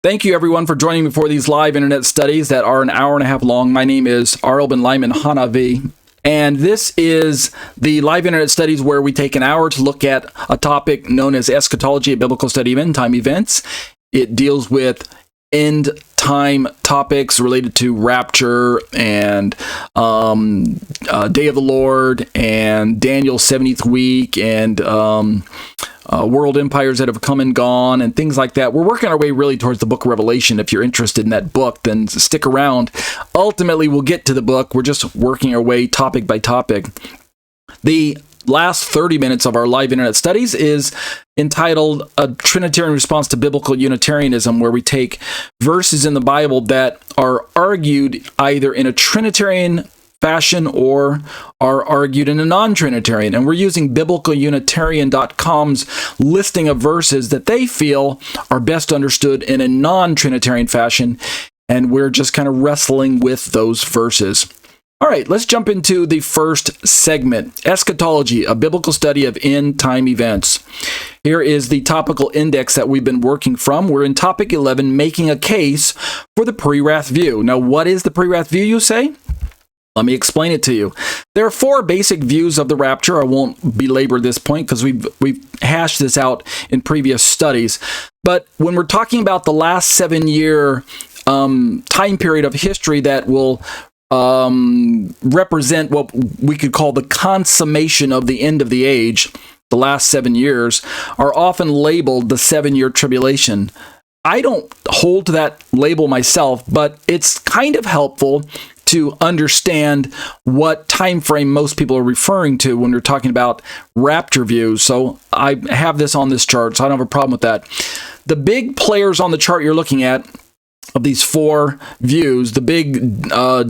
Thank you, everyone, for joining me for these live internet studies that are an hour and a half long. My name is Arel Ben Lyman Hanavi, and this is the live internet studies where we take an hour to look at a topic known as eschatology, a biblical study of end-time events. It deals with end-time topics related to rapture and Day of the Lord and Daniel's 70th week and world empires that have come and gone and things like that. We're working our way really towards the book of Revelation. If you're interested in that book, then stick around. Ultimately, we'll get to the book. We're just working our way topic by topic. The last 30 minutes of our live internet studies is entitled A Trinitarian Response to Biblical Unitarianism, where we take verses in the Bible that are argued either in a Trinitarian fashion or are argued in a non-Trinitarian. And we're using biblicalunitarian.com's listing of verses that they feel are best understood in a non-Trinitarian fashion, and we're just kind of wrestling with those verses. All right, let's jump into the first segment, Eschatology, a biblical study of end-time events. Here is the topical index that we've been working from. We're in topic 11, making a case for the Prewrath view. Now, what is the Prewrath view, you say? Let me explain it to you. There are four basic views of the rapture. I won't belabor this point because we've hashed this out in previous studies. But when we're talking about the last 7-year time period of history that will represent what we could call the consummation of the end of the age, the last 7 years, are often labeled the 7-year tribulation. I don't hold to that label myself, but it's kind of helpful to understand what time frame most people are referring to when we're talking about rapture views. So I have this on this chart, so I don't have a problem with that. The big players on the chart you're looking at of these four views, the big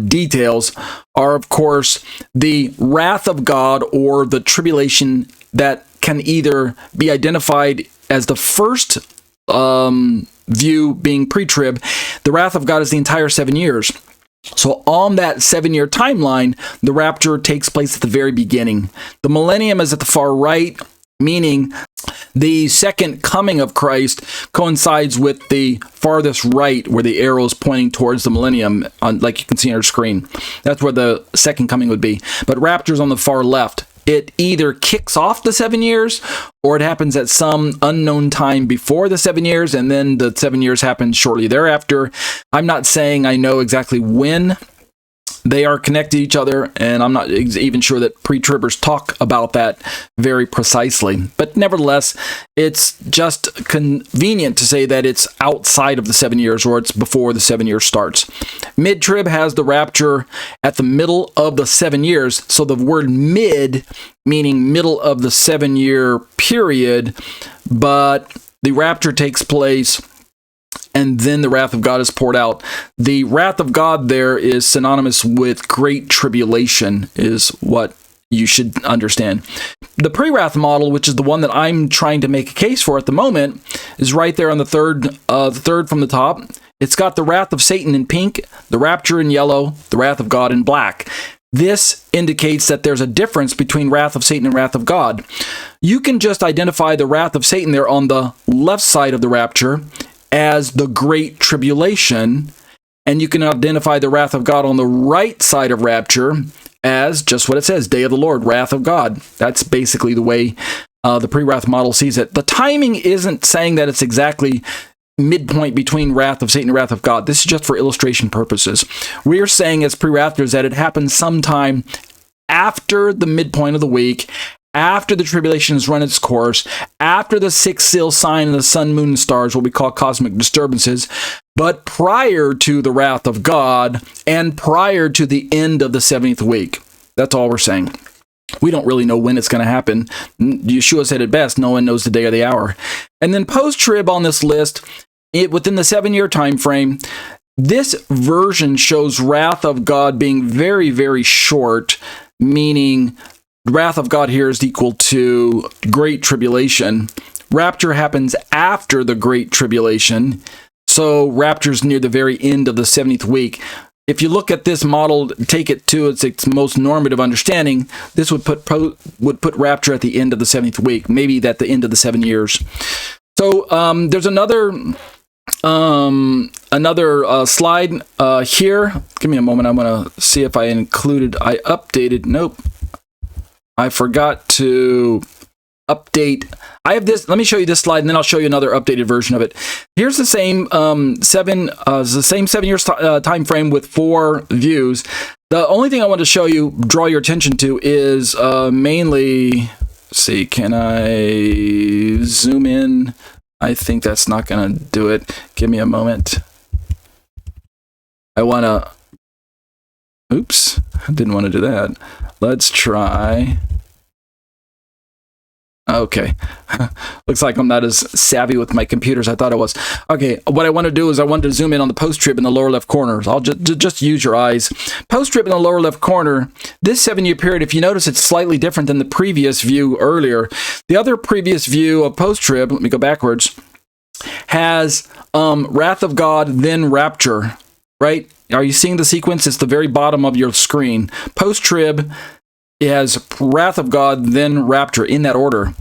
details are, of course, the wrath of God or the tribulation that can either be identified as the first view being pre-trib. The wrath of God is the entire 7 years. So on that 7-year timeline, the rapture takes place at the very beginning. The millennium is at the far right, meaning the second coming of Christ coincides with the farthest right, where the arrow is pointing towards the millennium, like you can see on our screen. That's where the second coming would be. But rapture is on the far left. It either kicks off the 7 years, or it happens at some unknown time before the 7 years, and then the 7 years happens shortly thereafter. I'm not saying I know exactly when they are connected to each other, and I'm not even sure that pre-tribbers talk about that very precisely. But nevertheless, it's just convenient to say that it's outside of the 7 years, or it's before the 7 years starts. Mid-trib has the rapture at the middle of the 7 years, so the word mid, meaning middle of the 7-year period, but the rapture takes place and then the wrath of God is poured out. The wrath of God there is synonymous with great tribulation, is what you should understand. The Prewrath model, which is the one that I'm trying to make a case for at the moment, is right there on the third from the top. It's got the wrath of Satan in pink, the rapture in yellow, the wrath of God in black. This indicates that there's a difference between wrath of Satan and wrath of God. You can just identify the wrath of Satan there on the left side of the rapture as the Great Tribulation, and you can identify the wrath of God on the right side of rapture as just what it says, Day of the Lord, wrath of God. That's basically the way the Prewrath model sees it. The timing isn't saying that it's exactly midpoint between wrath of Satan and wrath of God. This is just for illustration purposes. We're saying as Prewrathers that it happens sometime after the midpoint of the week, after the tribulation has run its course, after the sixth seal sign of the sun, moon, and stars, what we call cosmic disturbances, but prior to the wrath of God and prior to the end of the 70th week. That's all we're saying. We don't really know when it's going to happen. Yeshua said it best, no one knows the day or the hour. And then post-trib on this list, within the 7-year time frame, this version shows wrath of God being very, very short, meaning the wrath of God here is equal to Great Tribulation. Rapture happens after the Great Tribulation, so rapture's near the very end of the 70th week. If you look at this model, take it to its most normative understanding, this would put rapture at the end of the 70th week, maybe at the end of the 7 years. So there's another another slide here. Give me a moment. I'm going to see if I updated. Nope. I forgot to update. I have this. Let me show you this slide, and then I'll show you another updated version of it. Here's the same 7 years time frame with 4 views. The only thing I want to show you, draw your attention to, is mainly. Let's see, can I zoom in? I think that's not going to do it. Give me a moment. I want to. Oops, I didn't want to do that. Let's try. Okay. Looks like I'm not as savvy with my computer as I thought I was. Okay, what I want to do is I want to zoom in on the post-trib in the lower left corner. I'll just use your eyes. Post-trib in the lower left corner, this 7-year period, if you notice, it's slightly different than the previous view earlier. The other previous view of post-trib, let me go backwards, has wrath of God, then rapture, right? Are you seeing the sequence? It's the very bottom of your screen. Post-trib has wrath of God, then rapture, in that order.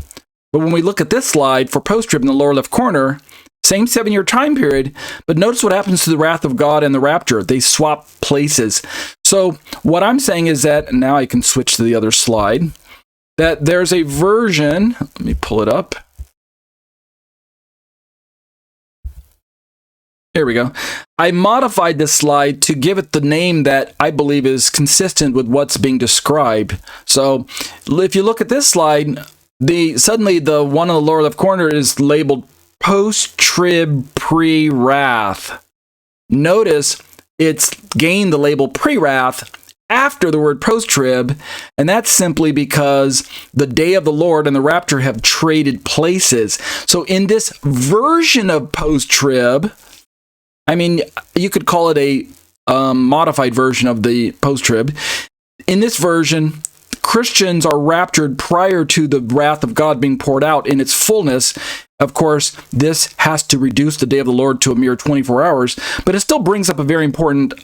But when we look at this slide for post-trib in the lower left corner, same 7-year time period, but notice what happens to the wrath of God and the rapture. They swap places. So what I'm saying is that, and now I can switch to the other slide, that there's a version, let me pull it up. Here we go. I modified this slide to give it the name that I believe is consistent with what's being described. So if you look at this slide, suddenly the one in the lower left corner is labeled post-trib pre-wrath. Notice it's gained the label pre-wrath after the word post-trib, and that's simply because the day of the Lord and the rapture have traded places. So in this version of post-trib, I mean, you could call it a modified version of the post-trib. In this version, Christians are raptured prior to the wrath of God being poured out in its fullness. Of course, this has to reduce the day of the Lord to a mere 24 hours, but it still brings up a very important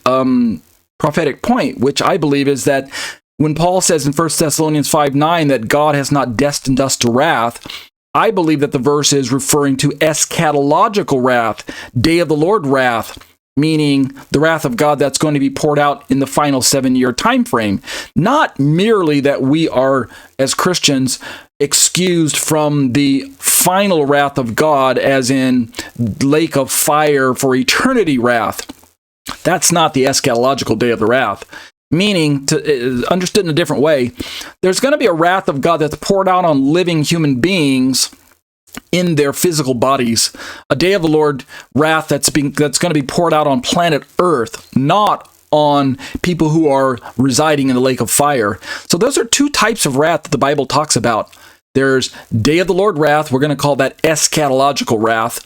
prophetic point, which I believe is that when Paul says in 1 Thessalonians 5:9 that God has not destined us to wrath, I believe that the verse is referring to eschatological wrath, day of the Lord wrath, meaning the wrath of God that's going to be poured out in the final 7-year time frame. Not merely that we are, as Christians, excused from the final wrath of God, as in lake of fire for eternity wrath. That's not the eschatological day of the wrath. Meaning, understood in a different way, there's going to be a wrath of God that's poured out on living human beings in their physical bodies. A day of the Lord wrath that's going to be poured out on planet Earth, not on people who are residing in the lake of fire. So those are 2 types of wrath that the Bible talks about. There's day of the Lord wrath, we're going to call that eschatological wrath.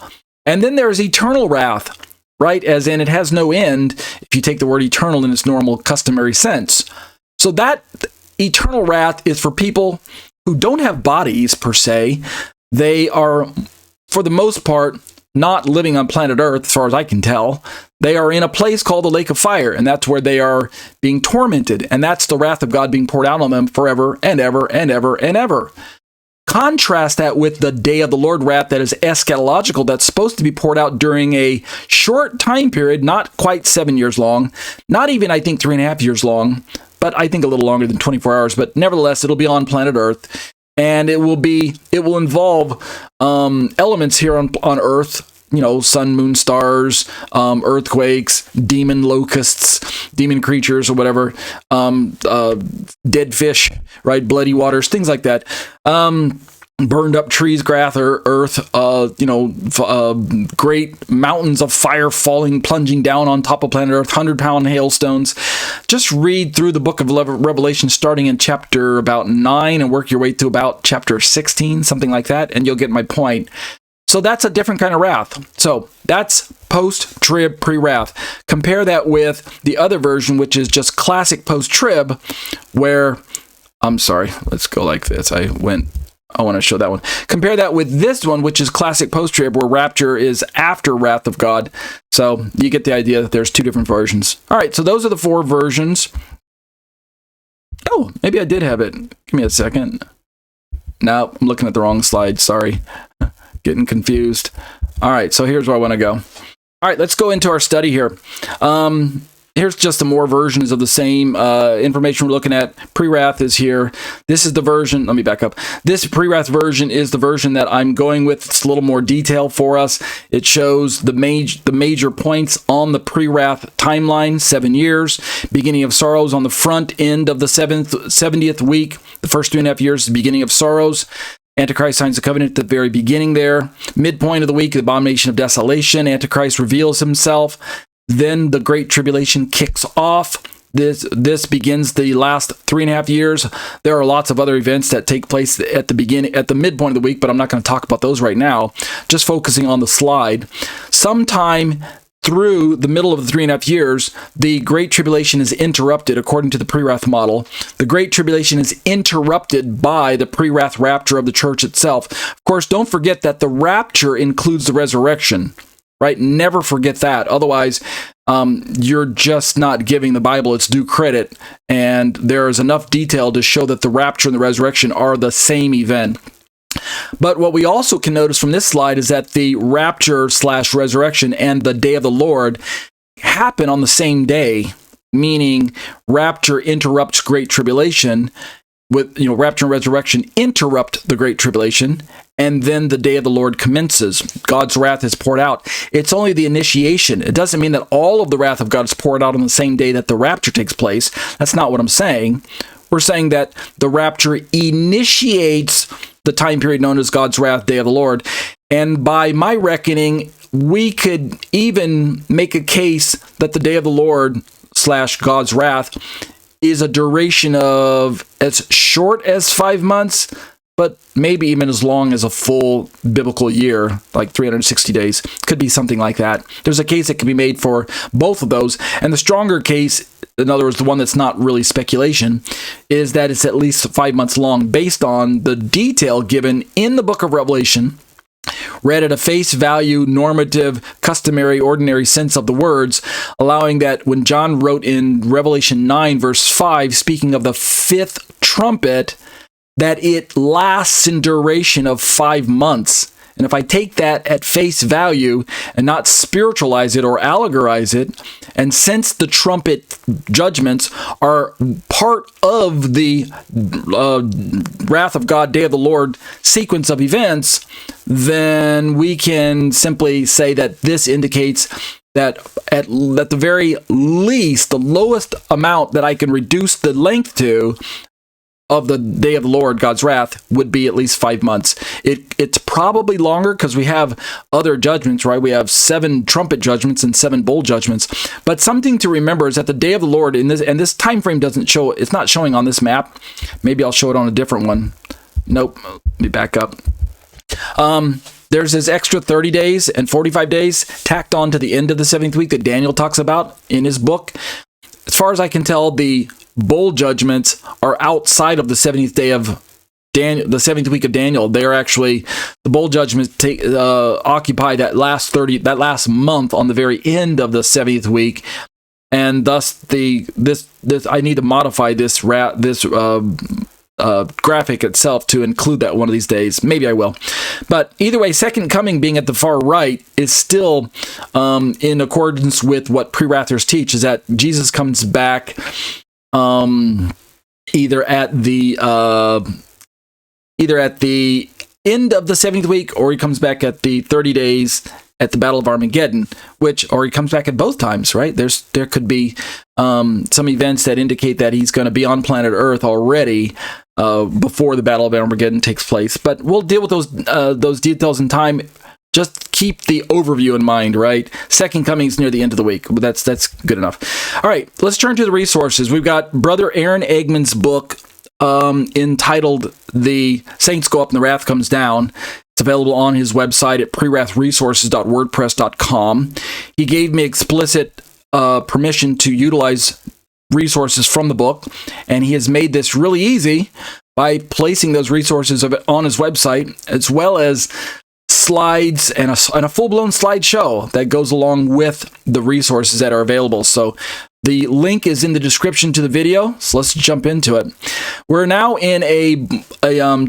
And then there's eternal wrath, right? As in, it has no end if you take the word eternal in its normal, customary sense. So that eternal wrath is for people who don't have bodies, per se. They are, for the most part, not living on planet Earth, as far as I can tell. They are in a place called the lake of fire, and that's where they are being tormented. And that's the wrath of God being poured out on them forever and ever and ever and ever. Contrast that with the day of the Lord wrath that is eschatological, that's supposed to be poured out during a short time period, not quite 7 years long, not even, I think, 3.5 years long, but I think a little longer than 24 hours. But nevertheless, it'll be on planet Earth, and it will involve elements here on Earth. You know, sun, moon, stars, earthquakes, demon locusts, demon creatures, or whatever, dead fish, right? Bloody waters, things like that. Burned up trees, grass, or earth, great mountains of fire plunging down on top of planet Earth, 100-pound hailstones. Just read through the book of Revelation, starting in chapter about 9 and work your way to about chapter 16, something like that, and you'll get my point. So that's a different kind of wrath. So that's post-trib, pre-wrath. Compare that with the other version, which is just classic post-trib, where, I'm sorry, let's go like this. I want to show that one. Compare that with this one, which is classic post-trib, where rapture is after wrath of God. So you get the idea that there's 2 different versions. All right, so those are the 4 versions. Oh, maybe I did have it. Give me a second. No, I'm looking at the wrong slide. Sorry. Getting confused. All right, so here's where I want to go. All right, let's go into our study here. Here's just some more versions of the same information we're looking at. Prewrath is here. This is the version. Let me back up. This Prewrath version is the version that I'm going with. It's a little more detail for us. It shows the major points on the Prewrath timeline, 7 years. Beginning of sorrows on the front end of the 70th week. The first 3.5 years is the beginning of sorrows. Antichrist signs the covenant at the very beginning there. Midpoint of the week, the abomination of desolation. Antichrist reveals himself. Then the Great Tribulation kicks off. This begins the last 3.5 years. There are lots of other events that take place at the midpoint of the week, but I'm not going to talk about those right now. Just focusing on the slide. Sometime through the middle of the 3.5 years, the Great Tribulation is interrupted according to the Prewrath model. The Great Tribulation is interrupted by the Prewrath rapture of the church itself. Of course, don't forget that the rapture includes the resurrection. Right? Never forget that. Otherwise, you're just not giving the Bible its due credit. And there is enough detail to show that the rapture and the resurrection are the same event. But what we also can notice from this slide is that the rapture/resurrection and the day of the Lord happen on the same day, meaning rapture interrupts Great Tribulation. With rapture and resurrection interrupt the Great Tribulation, and then the day of the Lord commences. God's wrath is poured out. It's only the initiation. It doesn't mean that all of the wrath of God is poured out on the same day that the rapture takes place. That's not what I'm saying. We're saying that the rapture initiates the time period known as God's wrath, day of the Lord. And by my reckoning, we could even make a case that the day of the Lord / God's wrath is a duration of as short as 5 months, but maybe even as long as a full biblical year, like 360 days. Could be something like that. There's a case that can be made for both of those. And the stronger case, in other words, the one that's not really speculation, is that it's at least 5 months long based on the detail given in the book of Revelation, read at a face value, normative, customary, ordinary sense of the words, allowing that when John wrote in Revelation 9, verse 5, speaking of the fifth trumpet, that it lasts in duration of 5 months. And if I take that at face value and not spiritualize it or allegorize it, and since the trumpet judgments are part of the wrath of God, day of the Lord sequence of events, then we can simply say that this indicates that at the very least, the lowest amount that I can reduce the length to of the day of the Lord, God's wrath, would be at least 5 months. It's probably longer because we have other judgments, right? We have 7 trumpet judgments and 7 bowl judgments. But something to remember is that the day of the Lord, and this time frame doesn't show, it's not showing on this map. Maybe I'll show it on a different one. Nope. Let me back up. There's this extra 30 days and 45 days tacked on to the end of the 7th week that Daniel talks about in his book. As far as I can tell, the bowl judgments are outside of the 70th day of Daniel, the 7th week of Daniel. They are actually, the bowl judgments occupy that last month on the very end of the 70th week, and thus this I need to modify this graphic itself to include that one of these days. Maybe I will. But either way, second coming being at the far right is still in accordance with what pre-wrathers teach, is that Jesus comes back either at the end of the 7th week, or he comes back at the 30 days at the Battle of Armageddon, or he comes back at both times, right? There could be some events that indicate that he's going to be on planet Earth already before the Battle of Armageddon takes place. But we'll deal with those details in time. Just keep the overview in mind, right? Second coming is near the end of the week, but that's good enough. All right, let's turn to the resources. We've got Brother AARON EGGMAN's book entitled "The Saints Go Up and the Wrath Comes Down." It's available on his website at prewrathresources.wordpress.com. He gave me explicit permission to utilize resources from the book, and he has made this really easy by placing those resources on his website, as well as slides and a full-blown slideshow that goes along with the resources that are available. So the link is in the description to the video, so let's jump into it. We're now in a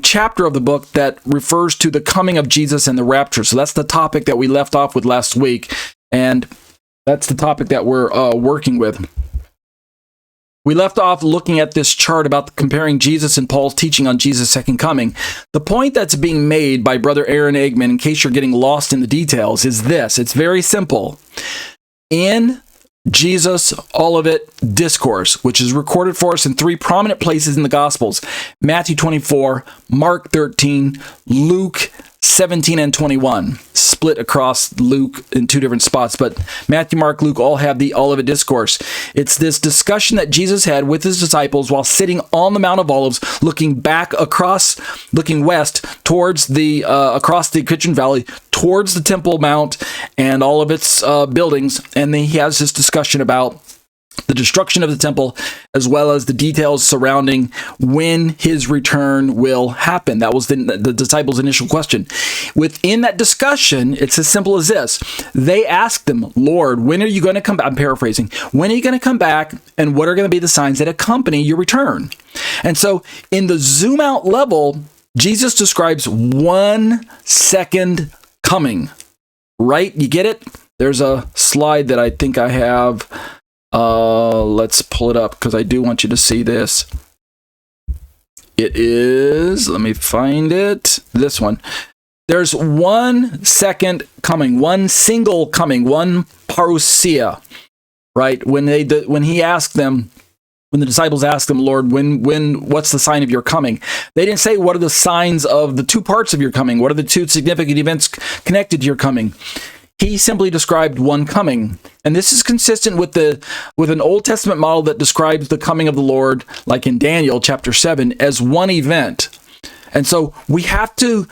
chapter of the book that refers to the coming of Jesus and the rapture. So that's the topic that we left off with last week. And that's the topic that we're working with. We left off looking at this chart about comparing Jesus and Paul's teaching on Jesus' second coming. The point that's being made by Brother AARON EGGMAN, in case you're getting lost in the details, is this. It's very simple. In Jesus' Olivet Discourse, which is recorded for us in 3 prominent places in the Gospels, Matthew 24, Mark 13, Luke 17 and 21, split across Luke in 2 different spots, but Matthew, Mark, Luke all have the Olivet Discourse. It's this discussion that Jesus had with his disciples while sitting on the Mount of Olives, looking west towards the, across the Kidron Valley, towards the Temple Mount and all of its buildings, and then he has this discussion about the destruction of the temple, as well as the details surrounding when his return will happen. That was the disciples' initial question. Within that discussion, it's as simple as this. They asked him, Lord, when are you going to come back? I'm paraphrasing. When are you going to come back, and what are going to be the signs that accompany your return? And so in the zoom out level, Jesus describes 1 second coming. Right? You get it? There's a slide that I think I have. Let's pull it up because I do want you to see this. It is, let me find it, this one. There's 1 second coming, one single coming, one parousia, right? When he asked them, when the disciples asked him, Lord, what's the sign of your coming? They didn't say, what are the signs of the 2 parts of your coming? What are the 2 significant events connected to your coming? He simply described one coming. And this is consistent with an Old Testament model that describes the coming of the Lord, like in Daniel chapter 7, as one event. And so we have to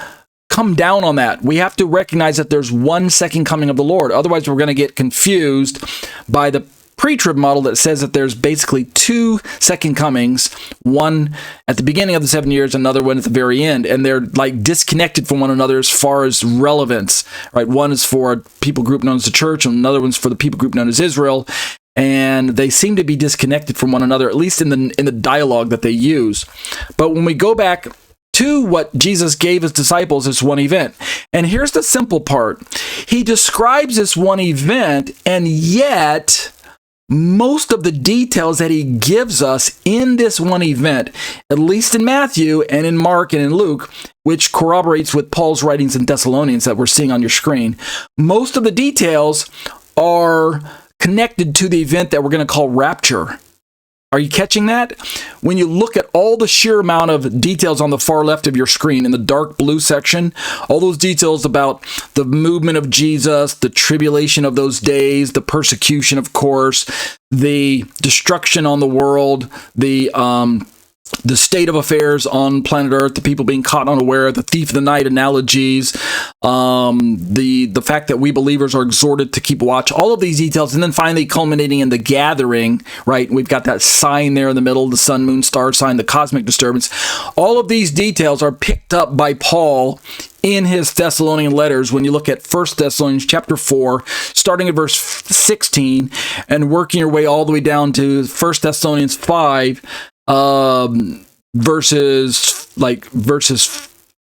come down on that. We have to recognize that there's 1 second coming of the Lord. Otherwise, we're going to get confused by the pre-trib model that says that there's basically 2 second comings, one at the beginning of the 7 years, another one at the very end, and they're like disconnected from one another as far as relevance, right? One is for a people group known as the church, and another one's for the people group known as Israel, and they seem to be disconnected from one another, at least in the dialogue that they use. But when we go back to what Jesus gave his disciples as one event, and here's the simple part. He describes this one event, and yet most of the details that he gives us in this one event, at least in Matthew and in Mark and in Luke, which corroborates with Paul's writings in Thessalonians that we're seeing on your screen, most of the details are connected to the event that we're going to call Rapture. Are you catching that? When you look at all the sheer amount of details on the far left of your screen in the dark blue section, all those details about the movement of Jesus, the tribulation of those days, the persecution, of course, the destruction on the world, the state of affairs on planet Earth, the people being caught unaware, the thief of the night analogies, the fact that we believers are exhorted to keep watch, all of these details, and then finally culminating in the gathering, right? We've got that sign there in the middle, the sun, moon, star sign, the cosmic disturbance. All of these details are picked up by Paul in his Thessalonian letters when you look at 1 Thessalonians chapter 4, starting at verse 16, and working your way all the way down to 1 Thessalonians 5, verses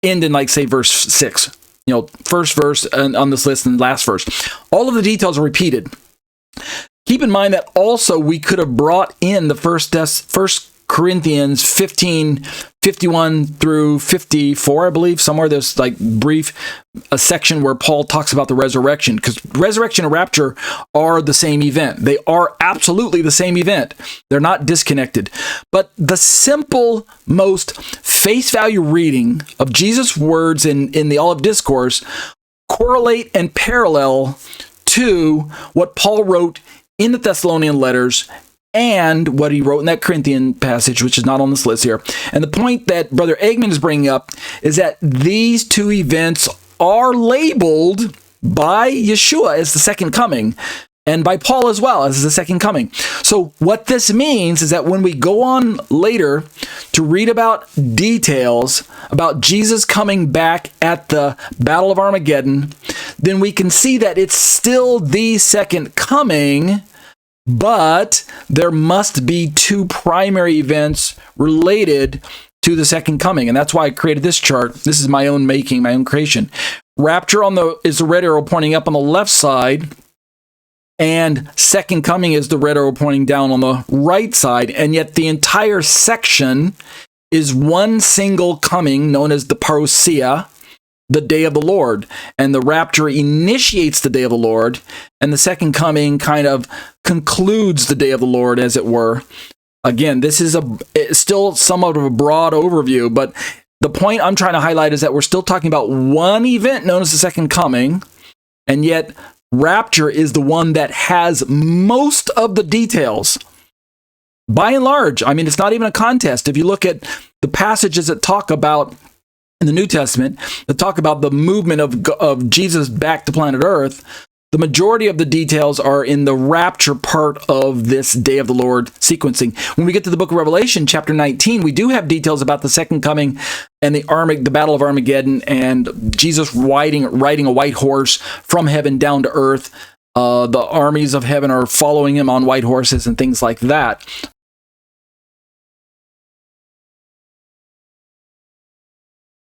end in, like, say, verse 6. You know, first verse on this list and last verse. All of the details are repeated. Keep in mind that also we could have brought in the first Corinthians 15, 51 through 54, I believe. Somewhere there's like a section where Paul talks about the resurrection, because resurrection and rapture are the same event. They are absolutely the same event. They're not disconnected. But the simple, most face value reading of Jesus' words in the Olivet Discourse correlate and parallel to what Paul wrote in the Thessalonian letters and what he wrote in that Corinthian passage, which is not on this list here. And the point that Brother Eggman is bringing up is that these 2 events are labeled by Yeshua as the second coming, and by Paul as well as the second coming. So what this means is that when we go on later to read about details about Jesus coming back at the Battle of Armageddon, then we can see that it's still the second coming, but there must be 2 primary events related to the second coming. And that's why I created this chart. This is my own making, my own creation. Rapture is the red arrow pointing up on the left side. and second coming is the red arrow pointing down on the right side, and yet the entire section is one single coming known as the Parousia, the day of the Lord. And the rapture initiates the day of the Lord, and the second coming kind of concludes the day of the Lord, as it were. Again, this is still somewhat of a broad overview, but the point I'm trying to highlight is that we're still talking about one event known as the second coming, and yet rapture is the one that has most of the details. By and large, I mean, it's not even a contest. If you look at the passages that talk about, in the New Testament, that talk about the movement of Jesus back to planet Earth, the majority of the details are in the rapture part of this Day of the Lord sequencing. When we get to the book of Revelation, chapter 19, we do have details about the second coming and the Battle of Armageddon, and Jesus riding a white horse from heaven down to earth. The armies of heaven are following him on white horses and things like that.